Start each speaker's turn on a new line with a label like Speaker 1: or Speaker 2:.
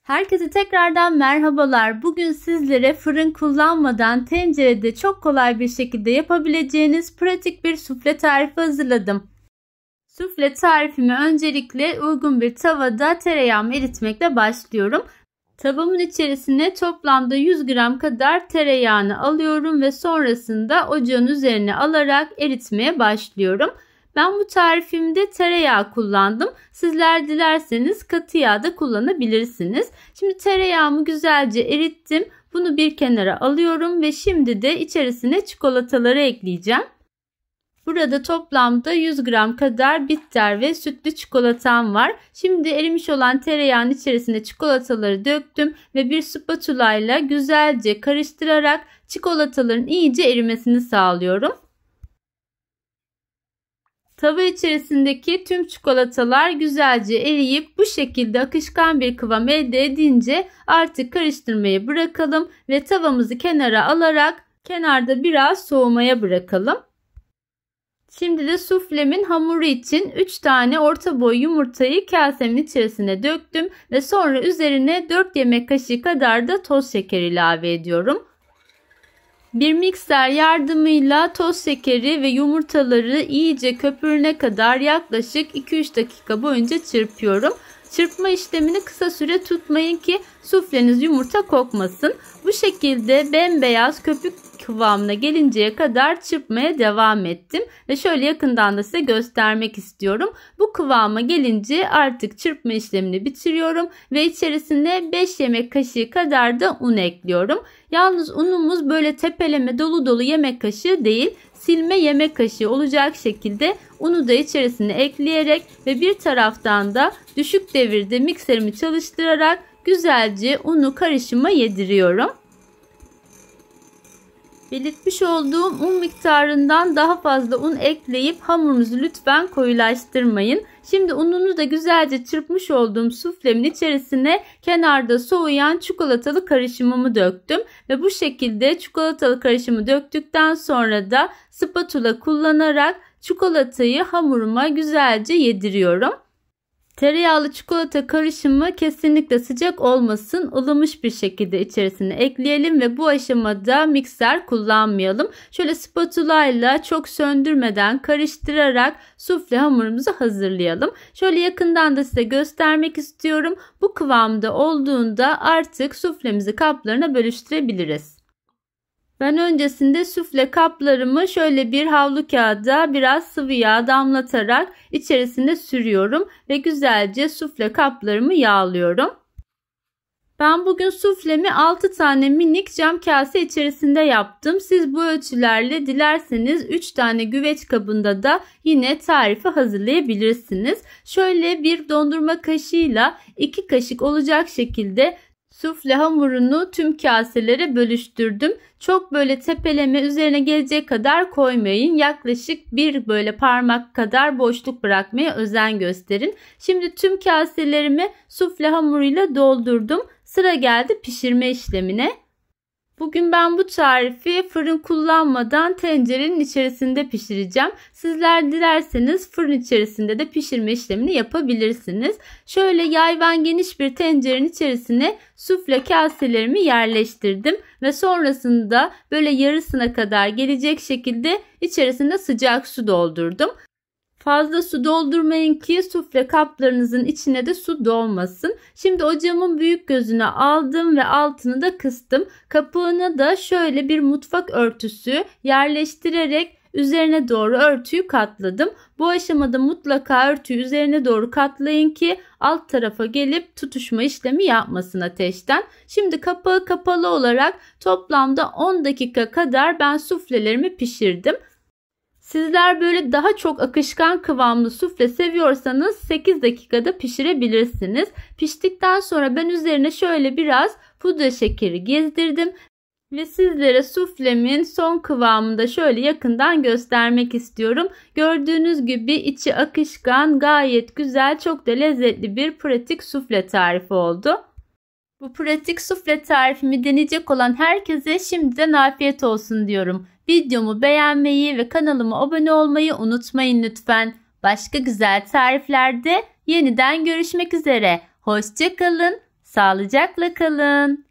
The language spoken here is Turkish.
Speaker 1: Herkese tekrardan merhabalar. Bugün sizlere fırın kullanmadan tencerede çok kolay bir şekilde yapabileceğiniz pratik bir sufle tarifi hazırladım. Sufle tarifimi öncelikle uygun bir tavada tereyağımı eritmekle başlıyorum. Tavamın içerisine toplamda 100 gram kadar tereyağını alıyorum ve sonrasında ocağın üzerine alarak eritmeye başlıyorum. Ben bu tarifimde tereyağı kullandım. Sizler dilerseniz katı yağ da kullanabilirsiniz. Şimdi tereyağımı güzelce erittim. Bunu bir kenara alıyorum ve şimdi de içerisine çikolataları ekleyeceğim. Burada toplamda 100 gram kadar bitter ve sütlü çikolatam var. Şimdi erimiş olan tereyağın içerisine çikolataları döktüm ve bir spatula ile güzelce karıştırarak çikolataların iyice erimesini sağlıyorum. Tava içerisindeki tüm çikolatalar güzelce eriyip bu şekilde akışkan bir kıvam elde edince artık karıştırmayı bırakalım ve tavamızı kenara alarak kenarda biraz soğumaya bırakalım. Şimdi de suflemin hamuru için 3 tane orta boy yumurtayı kasemin içerisine döktüm ve sonra üzerine 4 yemek kaşığı kadar da toz şeker ilave ediyorum. Bir mikser yardımıyla toz şekeri ve yumurtaları iyice köpürene kadar yaklaşık 2-3 dakika boyunca çırpıyorum. Çırpma işlemini kısa süre tutmayın ki sufleniz yumurta kokmasın. Bu şekilde bembeyaz köpük kıvamına gelinceye kadar çırpmaya devam ettim. Ve şöyle yakından da size göstermek istiyorum. Bu kıvama gelince artık çırpma işlemini bitiriyorum. Ve içerisine 5 yemek kaşığı kadar da un ekliyorum. Yalnız unumuz böyle tepeleme dolu dolu yemek kaşığı değil, silme yemek kaşığı olacak şekilde unu da içerisine ekleyerek ve bir taraftan da düşük devirde mikserimi çalıştırarak güzelce unu karışıma yediriyorum. Belirtmiş olduğum un miktarından daha fazla un ekleyip hamurunuzu lütfen koyulaştırmayın. Şimdi ununu da güzelce çırpmış olduğum suflemin içerisine kenarda soğuyan çikolatalı karışımımı döktüm. Ve bu şekilde çikolatalı karışımı döktükten sonra da spatula kullanarak çikolatayı hamuruma güzelce yediriyorum. Tereyağlı çikolata karışımı kesinlikle sıcak olmasın, ılımış bir şekilde içerisine ekleyelim ve bu aşamada mikser kullanmayalım. Şöyle spatula ile çok söndürmeden karıştırarak sufle hamurumuzu hazırlayalım. Şöyle yakından da size göstermek istiyorum. Bu kıvamda olduğunda artık suflemizi kaplarına bölüştürebiliriz. Ben öncesinde sufle kaplarımı şöyle bir havlu kağıda biraz sıvı yağ damlatarak içerisine sürüyorum ve güzelce sufle kaplarımı yağlıyorum. Ben bugün suflemi 6 tane minik cam kase içerisinde yaptım. Siz bu ölçülerle dilerseniz 3 tane güveç kabında da yine tarifi hazırlayabilirsiniz. Şöyle bir dondurma kaşığıyla 2 kaşık olacak şekilde sufle hamurunu tüm kaselere bölüştürdüm. Çok böyle tepeleme üzerine gelecek kadar koymayın. Yaklaşık bir böyle parmak kadar boşluk bırakmaya özen gösterin. Şimdi tüm kaselerimi sufle hamuruyla doldurdum. Sıra geldi pişirme işlemine. Bugün ben bu tarifi fırın kullanmadan tencerenin içerisinde pişireceğim. Sizler dilerseniz fırın içerisinde de pişirme işlemini yapabilirsiniz. Şöyle yayvan geniş bir tencerenin içerisine sufle kaselerimi yerleştirdim ve sonrasında böyle yarısına kadar gelecek şekilde içerisine sıcak su doldurdum. Fazla su doldurmayın ki sufle kaplarınızın içine de su dolmasın. Şimdi ocağımın büyük gözüne aldım ve altını da kıstım. Kapağına da şöyle bir mutfak örtüsü yerleştirerek üzerine doğru örtüyü katladım. Bu aşamada mutlaka örtüyü üzerine doğru katlayın ki alt tarafa gelip tutuşma işlemi yapmasın ateşten. Şimdi kapağı kapalı olarak toplamda 10 dakika kadar ben suflelerimi pişirdim. Sizler böyle daha çok akışkan kıvamlı sufle seviyorsanız 8 dakikada pişirebilirsiniz. Piştikten sonra ben üzerine şöyle biraz pudra şekeri gezdirdim ve sizlere suflemin son kıvamında şöyle yakından göstermek istiyorum. Gördüğünüz gibi içi akışkan, gayet güzel, çok da lezzetli bir pratik sufle tarifi oldu. Bu pratik sufle tarifimi deneyecek olan herkese şimdiden afiyet olsun diyorum. Videomu beğenmeyi ve kanalıma abone olmayı unutmayın lütfen. Başka güzel tariflerde yeniden görüşmek üzere. Hoşça kalın. Sağlıcakla kalın.